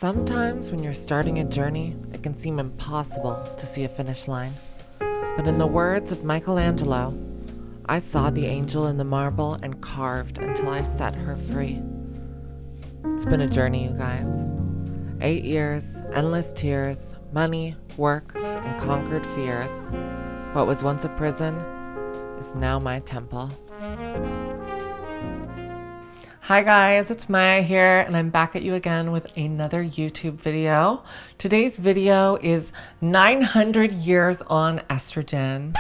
Sometimes when you're starting a journey, it can seem impossible to see a finish line. But in the words of Michelangelo, I saw the angel in the marble and carved until I set her free. It's been a journey, you guys. 8 years, endless tears, money, work, and conquered fears. What was once a prison is now my temple. Hi guys, it's Maya here, and I'm back at you again with another YouTube video. Today's video is 900 years on estrogen.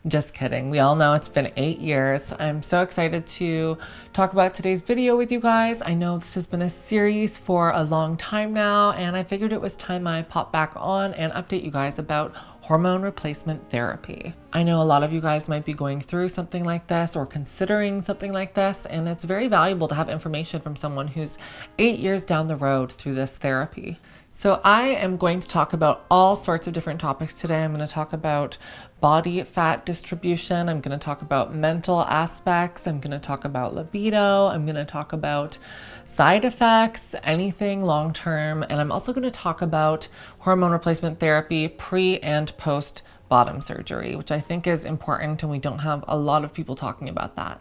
Just kidding. We all know it's been 8 years. I'm so excited to talk about today's video with you guys. I know this has been a series for a long time now, and I figured it was time I pop back on and update you guys about hormone replacement therapy. I know a lot of you guys might be going through something like this or considering something like this, and it's very valuable to have information from someone who's 8 years down the road through this therapy. So I am going to talk about all sorts of different topics today. I'm going to talk about body fat distribution. I'm going to talk about mental aspects. I'm going to talk about libido. I'm going to talk about side effects, anything long-term. And I'm also going to talk about hormone replacement therapy pre and post bottom surgery, which I think is important, and we don't have a lot of people talking about that.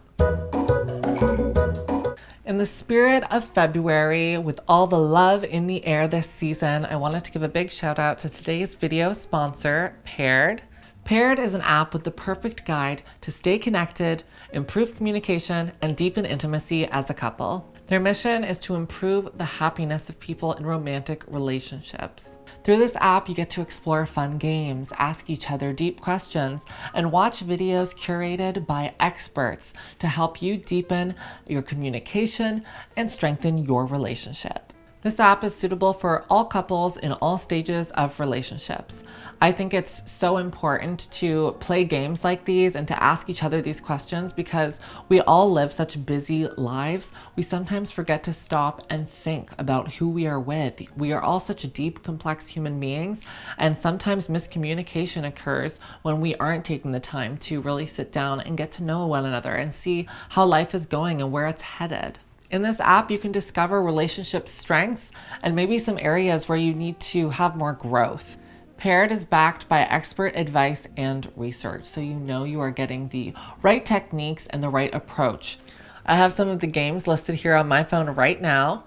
In the spirit of February, with all the love in the air this season, I wanted to give a big shout out to today's video sponsor, Paired. Paired is an app with the perfect guide to stay connected, improve communication, and deepen intimacy as a couple. Their mission is to improve the happiness of people in romantic relationships. Through this app, you get to explore fun games, ask each other deep questions, and watch videos curated by experts to help you deepen your communication and strengthen your relationship. This app is suitable for all couples in all stages of relationships. I think it's so important to play games like these and to ask each other these questions because we all live such busy lives. We sometimes forget to stop and think about who we are with. We are all such deep, complex human beings, and sometimes miscommunication occurs when we aren't taking the time to really sit down and get to know one another and see how life is going and where it's headed. In this app, you can discover relationship strengths and maybe some areas where you need to have more growth. Paired is backed by expert advice and research, so you know you are getting the right techniques and the right approach. I have some of the games listed here on my phone right now.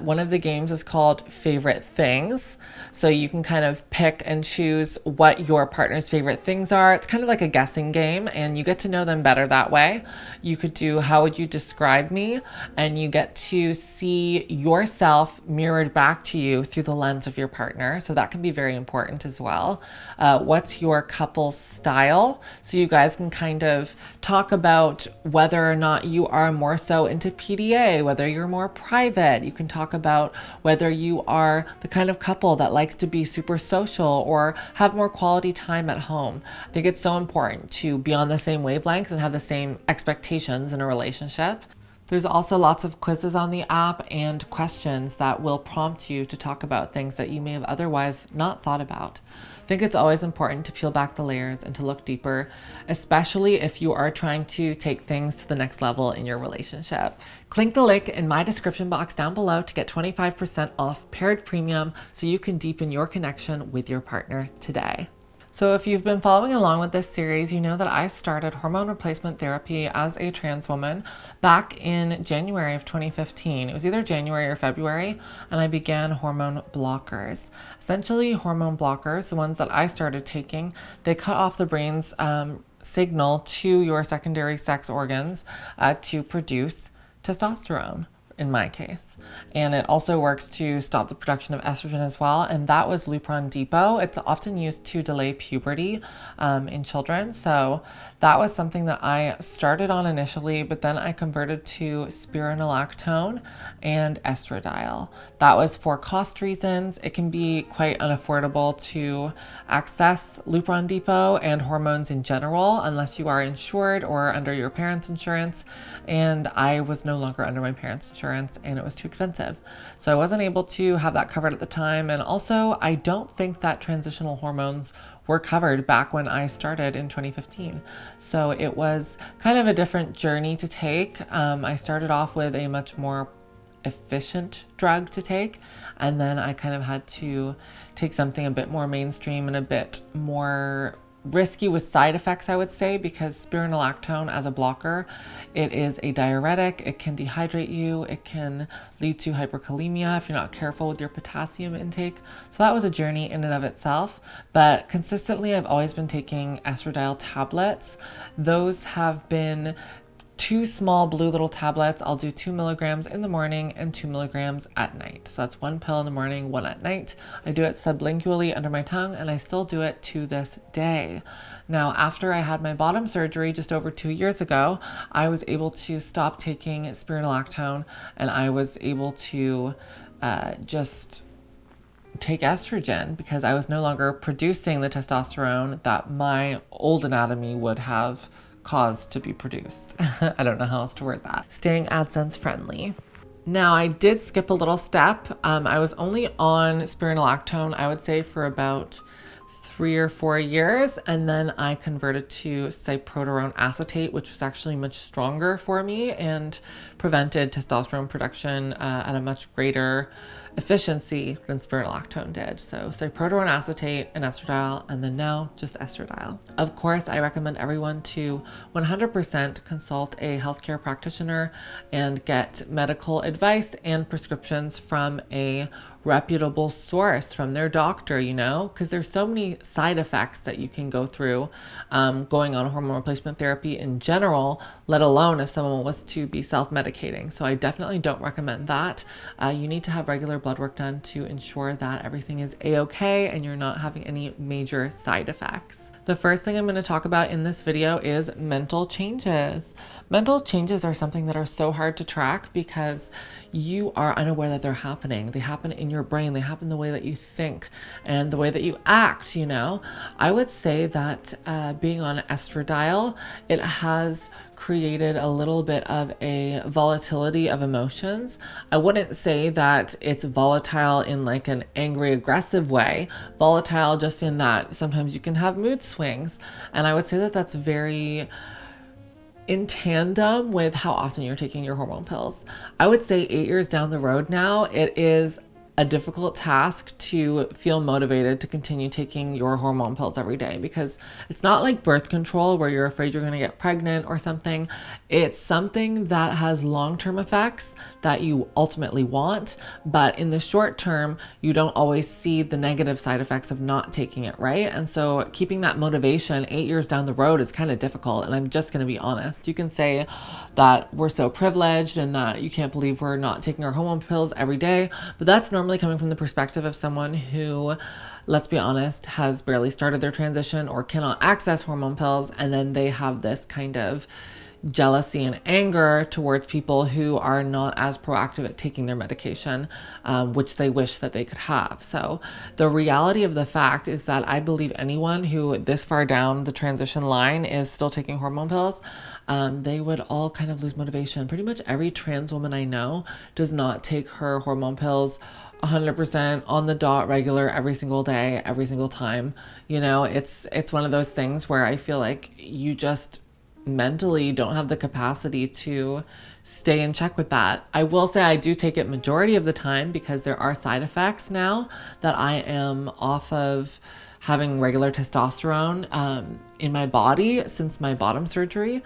One of the games is called Favorite Things. So you can kind of pick and choose what your partner's favorite things are. It's kind of like a guessing game, and you get to know them better that way. You could do How Would You Describe Me? And you get to see yourself mirrored back to you through the lens of your partner. So that can be very important as well. What's your couple's style? So you guys can kind of talk about whether or not you are more so into PDA, whether you're more private. You can talk about whether you are the kind of couple that likes to be super social or have more quality time at home. I think it's so important to be on the same wavelength and have the same expectations in a relationship. There's also lots of quizzes on the app and questions that will prompt you to talk about things that you may have otherwise not thought about. I think it's always important to peel back the layers and to look deeper, especially if you are trying to take things to the next level in your relationship. Click the link in my description box down below to get 25% off Paired Premium so you can deepen your connection with your partner today. So if you've been following along with this series, you know that I started hormone replacement therapy as a trans woman back in January of 2015. It was either January or February, and I began hormone blockers. Essentially, hormone blockers, the ones that I started taking, they cut off the brain's signal to your secondary sex organs to produce testosterone, in my case. And it also works to stop the production of estrogen as well. And that was Lupron Depot. It's often used to delay puberty in children. So that was something that I started on initially, but then I converted to spironolactone and estradiol. That was for cost reasons. It can be quite unaffordable to access Lupron Depot and hormones in general, unless you are insured or under your parents' insurance. And I was no longer under my parents' insurance, and it was too expensive. So I wasn't able to have that covered at the time. And also, I don't think that transitional hormones were covered back when I started in 2015. So it was kind of a different journey to take. I started off with a much more efficient drug to take. And then I kind of had to take something a bit more mainstream and a bit more risky with side effects, I would say, because spironolactone as a blocker, it is a diuretic. It can dehydrate you. It can lead to hyperkalemia if you're not careful with your potassium intake. So that was a journey in and of itself. But consistently, I've always been taking estradiol tablets. Those have been 2 small blue little tablets. I'll do 2 milligrams in the morning and 2 milligrams at night. So that's 1 pill in the morning, 1 at night. I do it sublingually under my tongue, and I still do it to this day. Now, after I had my bottom surgery just over 2 years ago, I was able to stop taking spironolactone, and I was able to just take estrogen because I was no longer producing the testosterone that my old anatomy would have caused to be produced. I don't know how else to word that. Staying AdSense friendly. Now, I did skip a little step. I was only on spironolactone, I would say, for about 3 or 4 years, and then I converted to cyproterone acetate, which was actually much stronger for me and prevented testosterone production at a much greater efficiency than spironolactone did. So cyproterone acetate and estradiol, and then now just estradiol. Of course, I recommend everyone to 100% consult a healthcare practitioner and get medical advice and prescriptions from a reputable source, from their doctor, you know, because there's so many side effects that you can go through going on hormone replacement therapy in general, let alone if someone was to be self-medicating. So I definitely don't recommend that. You need to have regular blood work done to ensure that everything is a-okay and you're not having any major side effects. The first thing I'm going to talk about in this video is mental changes. Mental changes are something that are so hard to track because you are unaware that they're happening. They happen in your brain. They happen the way that you think and the way that you act, you know. I would say that being on estradiol, it has created a little bit of a volatility of emotions. I wouldn't say that it's volatile in like an angry, aggressive way. Volatile just in that sometimes you can have mood swings. And I would say that that's very in tandem with how often you're taking your hormone pills. I would say 8 years down the road now, it is a difficult task to feel motivated to continue taking your hormone pills every day, because it's not like birth control where you're afraid you're going to get pregnant or something. It's something that has long-term effects that you ultimately want, but in the short term, you don't always see the negative side effects of not taking it, right? And so keeping that motivation 8 years down the road is kind of difficult. And I'm just going to be honest. You can say that we're so privileged and that you can't believe we're not taking our hormone pills every day, but that's normally coming from the perspective of someone who, let's be honest, has barely started their transition or cannot access hormone pills, and then they have this kind of jealousy and anger towards people who are not as proactive at taking their medication, which they wish that they could have. So the reality of the fact is that I believe anyone who this far down the transition line is still taking hormone pills, they would all kind of lose motivation. Pretty much every trans woman I know does not take her hormone pills 100% on the dot, regular, every single day, every single time. You know, it's one of those things where I feel like you just mentally don't have the capacity to stay in check with that. I will say I do take it majority of the time because there are side effects now that I am off of having regular testosterone in my body since my bottom surgery.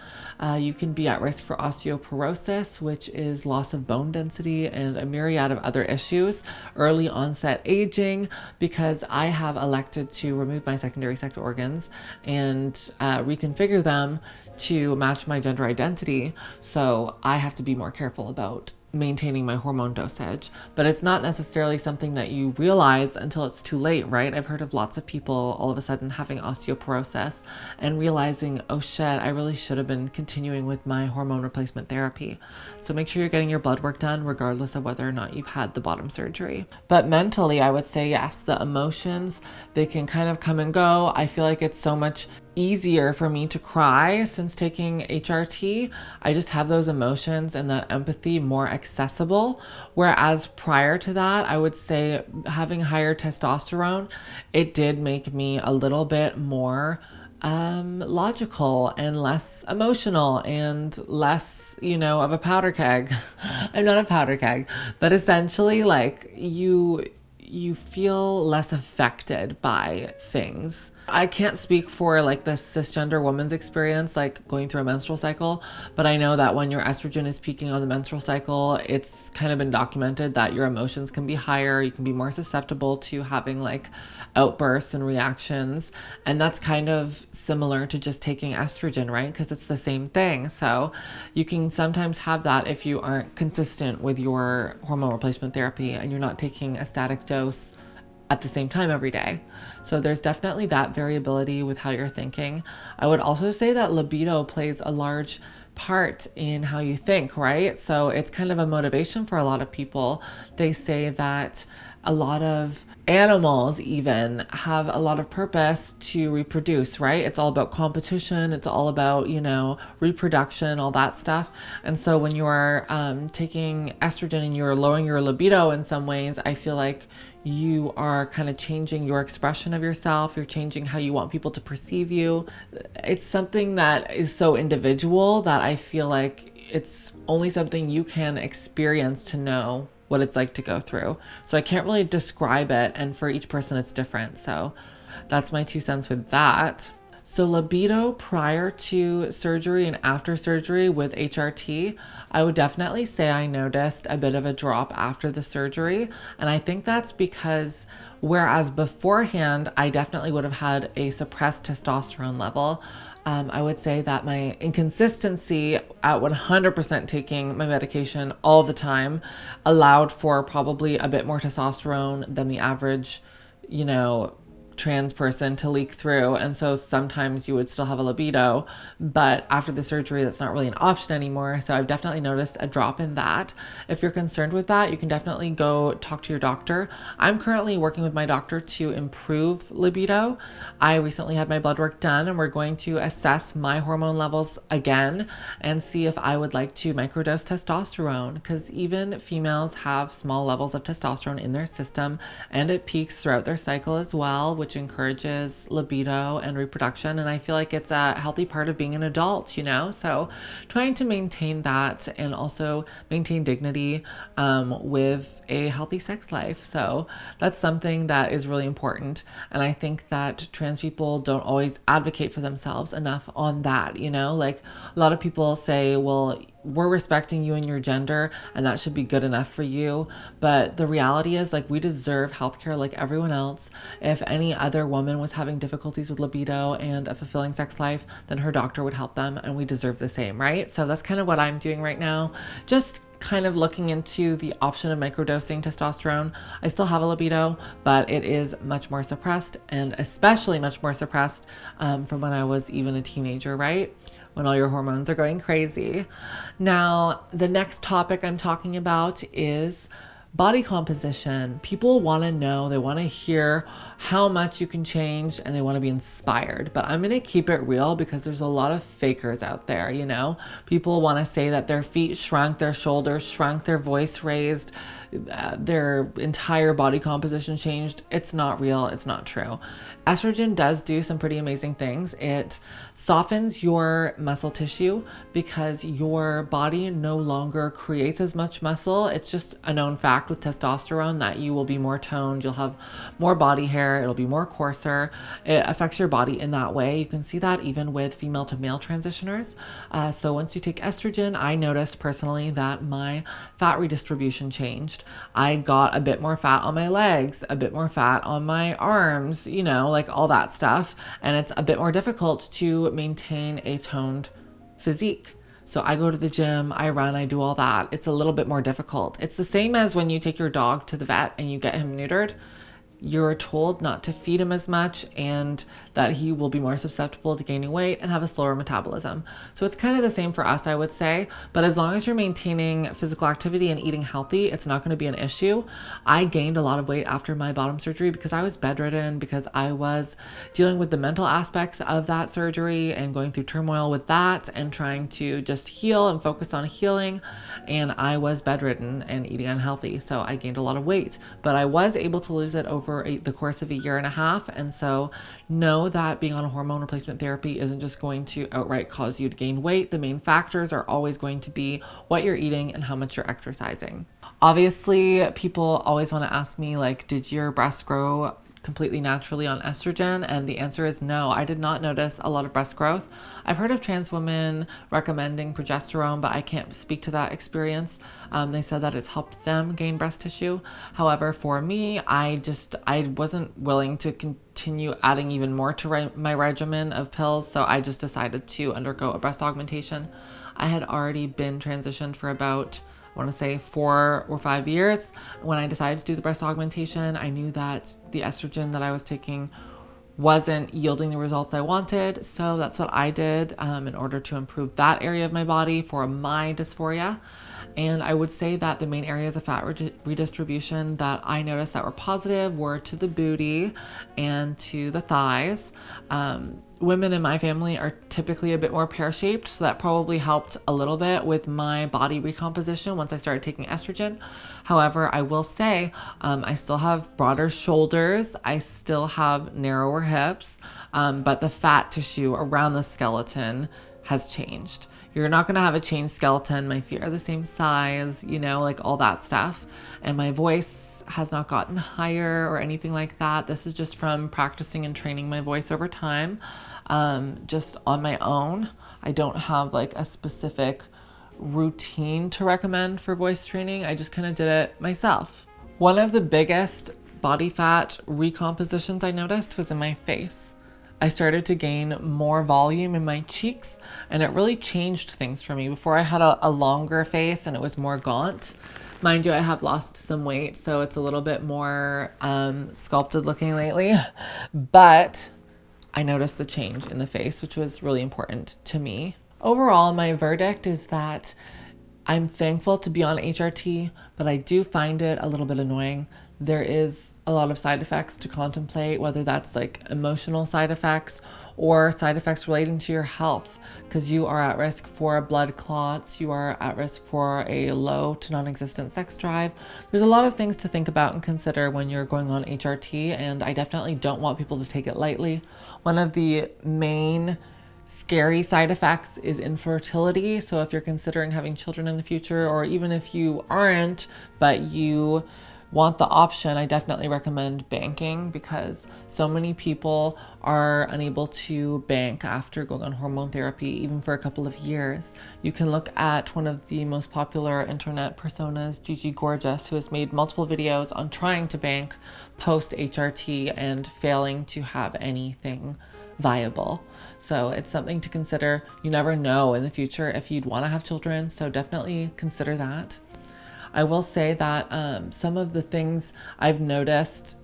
You can be at risk for osteoporosis, which is loss of bone density, and a myriad of other issues, early onset aging, because I have elected to remove my secondary sex organs and reconfigure them to match my gender identity. So I have to be more careful about maintaining my hormone dosage, but it's not necessarily something that you realize until it's too late, right? I've heard of lots of people all of a sudden having osteoporosis and realizing, oh shit, I really should have been continuing with my hormone replacement therapy. So make sure you're getting your blood work done regardless of whether or not you've had the bottom surgery. But mentally, I would say yes, the emotions, they can kind of come and go. I feel like it's so much easier for me to cry since taking HRT. I just have those emotions and that empathy more accessible. Whereas prior to that, I would say having higher testosterone, it did make me a little bit more logical and less emotional and less, of a powder keg. I'm not a powder keg, but essentially like you feel less affected by things. I can't speak for like the cisgender woman's experience, like going through a menstrual cycle, but I know that when your estrogen is peaking on the menstrual cycle, it's kind of been documented that your emotions can be higher. You can be more susceptible to having like outbursts and reactions. And that's kind of similar to just taking estrogen, right? Because it's the same thing. So you can sometimes have that if you aren't consistent with your hormone replacement therapy and you're not taking a static dose at the same time every day. So there's definitely that variability with how you're thinking. I would also say that libido plays a large part in how you think, right? So it's kind of a motivation for a lot of people. They say that a lot of animals even have a lot of purpose to reproduce, right? It's all about competition. It's all about, reproduction, all that stuff. And so when you're taking estrogen and you're lowering your libido in some ways, I feel like you are kind of changing your expression of yourself. You're changing how you want people to perceive you. It's something that is so individual that I feel like it's only something you can experience to know what it's like to go through. So I can't really describe it, and for each person it's different. So that's my 2 cents with that. So libido prior to surgery and after surgery with HRT, I would definitely say I noticed a bit of a drop after the surgery. And I think that's because whereas beforehand, I definitely would have had a suppressed testosterone level, I would say that my inconsistency at 100% taking my medication all the time allowed for probably a bit more testosterone than the average, trans person to leak through. And so sometimes you would still have a libido, but after the surgery, that's not really an option anymore. So I've definitely noticed a drop in that. If you're concerned with that, you can definitely go talk to your doctor. I'm currently working with my doctor to improve libido. I recently had my blood work done and we're going to assess my hormone levels again and see if I would like to microdose testosterone, because even females have small levels of testosterone in their system and it peaks throughout their cycle as well, which encourages libido and reproduction. And I feel like it's a healthy part of being an adult, so trying to maintain that and also maintain dignity with a healthy sex life. So that's something that is really important. And I think that trans people don't always advocate for themselves enough on that, like a lot of people say, well, we're respecting you and your gender and that should be good enough for you. But the reality is, like, we deserve healthcare like everyone else. If any other woman was having difficulties with libido and a fulfilling sex life, then her doctor would help them, and we deserve the same, right? So that's kind of what I'm doing right now. Just kind of looking into the option of microdosing testosterone. I still have a libido, but it is much more suppressed, and especially much more suppressed from when I was even a teenager, right? When all your hormones are going crazy. Now, the next topic I'm talking about is body composition. People want to know, they want to hear how much you can change, and they want to be inspired. But I'm going to keep it real because there's a lot of fakers out there, People want to say that their feet shrunk, their shoulders shrunk, their voice raised, their entire body composition changed. It's not real. It's not true. Estrogen does do some pretty amazing things. It softens your muscle tissue because your body no longer creates as much muscle. It's just a known fact with testosterone that you will be more toned, you'll have more body hair, it'll be more coarser. It affects your body in that way. You can see that even with female to male transitioners. So once you take estrogen, I noticed personally that my fat redistribution changed. I got a bit more fat on my legs, a bit more fat on my arms, like all that stuff. And it's a bit more difficult to maintain a toned physique. So I go to the gym, I run, I do all that. It's a little bit more difficult. It's the same as when you take your dog to the vet and you get him neutered. You're told not to feed him as much and that he will be more susceptible to gaining weight and have a slower metabolism. So it's kind of the same for us, I would say. But as long as you're maintaining physical activity and eating healthy, it's not going to be an issue. I gained a lot of weight after my bottom surgery because I was bedridden, because I was dealing with the mental aspects of that surgery and going through turmoil with that and trying to just heal and focus on healing. And I was bedridden and eating unhealthy. So I gained a lot of weight, but I was able to lose it over for the course of a year and a half. And so know that being on hormone replacement therapy isn't just going to outright cause you to gain weight. The main factors are always going to be what you're eating and how much you're exercising. Obviously, people always want to ask me, like, did your breasts grow completely naturally on estrogen? And the answer is no. I did not notice a lot of breast growth. I've heard of trans women recommending progesterone, but I can't speak to that experience. They said that it's helped them gain breast tissue. However, for me, I wasn't willing to continue adding even more to my regimen of pills, so I just decided to undergo a breast augmentation. I had already been transitioned for about, I want to say 4 or 5 years. When I decided to do the breast augmentation, I knew that the estrogen that I was taking wasn't yielding the results I wanted. So that's what I did in order to improve that area of my body for my dysphoria. And I would say that the main areas of fat redistribution that I noticed that were positive were to the booty and to the thighs. Women in my family are typically a bit more pear-shaped, so that probably helped a little bit with my body recomposition once I started taking estrogen. However, I will say I still have broader shoulders, I still have narrower hips, but the fat tissue around the skeleton has changed. You're not going to have a changed skeleton. My feet are the same size, you know, like all that stuff. And my voice has not gotten higher or anything like that. This is just from practicing and training my voice over time, just on my own. I don't have like a specific routine to recommend for voice training. I just kind of did it myself. One of the biggest body fat recompositions I noticed was in my face. I started to gain more volume in my cheeks, and it really changed things for me. Before, I had a longer face and it was more gaunt. Mind you, I have lost some weight, so it's a little bit more sculpted looking lately. But I noticed the change in the face, which was really important to me. Overall, my verdict is that I'm thankful to be on HRT, but I do find it a little bit annoying. There is a lot of side effects to contemplate, whether that's like emotional side effects or side effects relating to your health, because you are at risk for blood clots, you are at risk for a low to non-existent sex drive. There's a lot of things to think about and consider when you're going on HRT, and I definitely don't want people to take it lightly. One of the main scary side effects is infertility. So if you're considering having children in the future, or even if you aren't, but you want the option, I definitely recommend banking, because so many people are unable to bank after going on hormone therapy, even for a couple of years. You can look at one of the most popular internet personas, Gigi Gorgeous, who has made multiple videos on trying to bank post HRT and failing to have anything viable. So it's something to consider. You never know in the future if you'd want to have children, so definitely consider that. I will say that some of the things I've noticed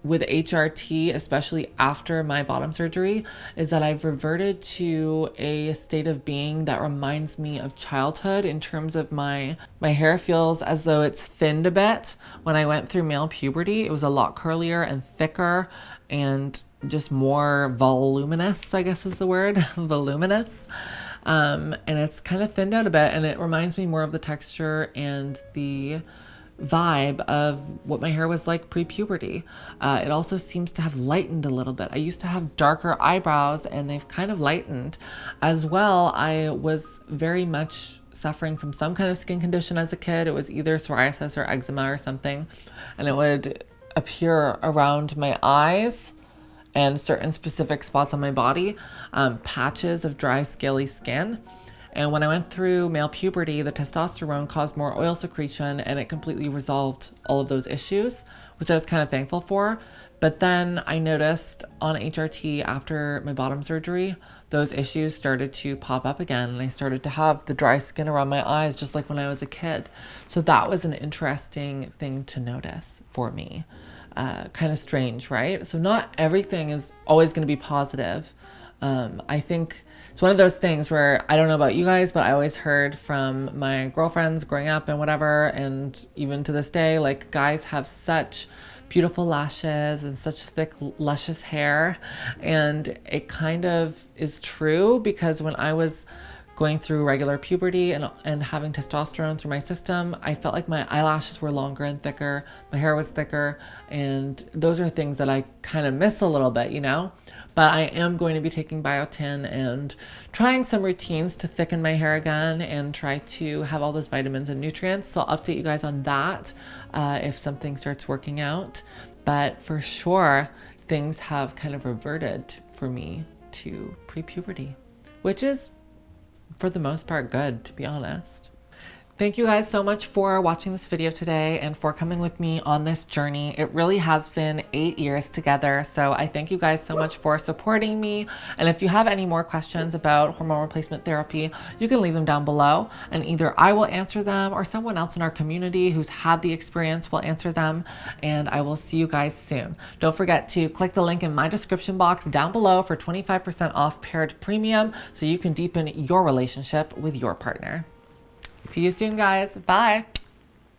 with HRT, especially after my bottom surgery, is that I've reverted to a state of being that reminds me of childhood in terms of my hair feels as though it's thinned a bit. When I went through male puberty, it was a lot curlier and thicker and just more voluminous, I guess is the word, voluminous. And it's kind of thinned out a bit, and it reminds me more of the texture and the vibe of what my hair was like pre-puberty. It also seems to have lightened a little bit. I used to have darker eyebrows, and they've kind of lightened. As well, I was very much suffering from some kind of skin condition as a kid. It was either psoriasis or eczema or something, and it would appear around my eyes and certain specific spots on my body, patches of dry, scaly skin. And when I went through male puberty, the testosterone caused more oil secretion, and it completely resolved all of those issues, which I was kind of thankful for. But then I noticed on HRT after my bottom surgery, those issues started to pop up again, and I started to have the dry skin around my eyes, just like when I was a kid. So that was an interesting thing to notice for me. Kind of strange, right? So not everything is always going to be positive. I think it's one of those things where, I don't know about you guys, but I always heard from my girlfriends growing up and whatever, and even to this day, like, guys have such beautiful lashes and such thick, luscious hair. And it kind of is true, because when I was going through regular puberty and having testosterone through my system, I felt like my eyelashes were longer and thicker, my hair was thicker, and those are things that I kind of miss a little bit, you know? But I am going to be taking biotin and trying some routines to thicken my hair again and try to have all those vitamins and nutrients. So I'll update you guys on that if something starts working out. But for sure, things have kind of reverted for me to pre-puberty, which is for the most part good, to be honest. Thank you guys so much for watching this video today and for coming with me on this journey. It really has been 8 years together. So I thank you guys so much for supporting me. And if you have any more questions about hormone replacement therapy, you can leave them down below and either I will answer them or someone else in our community who's had the experience will answer them. And I will see you guys soon. Don't forget to click the link in my description box down below for 25% off Paired Premium so you can deepen your relationship with your partner. See you soon, guys. Bye.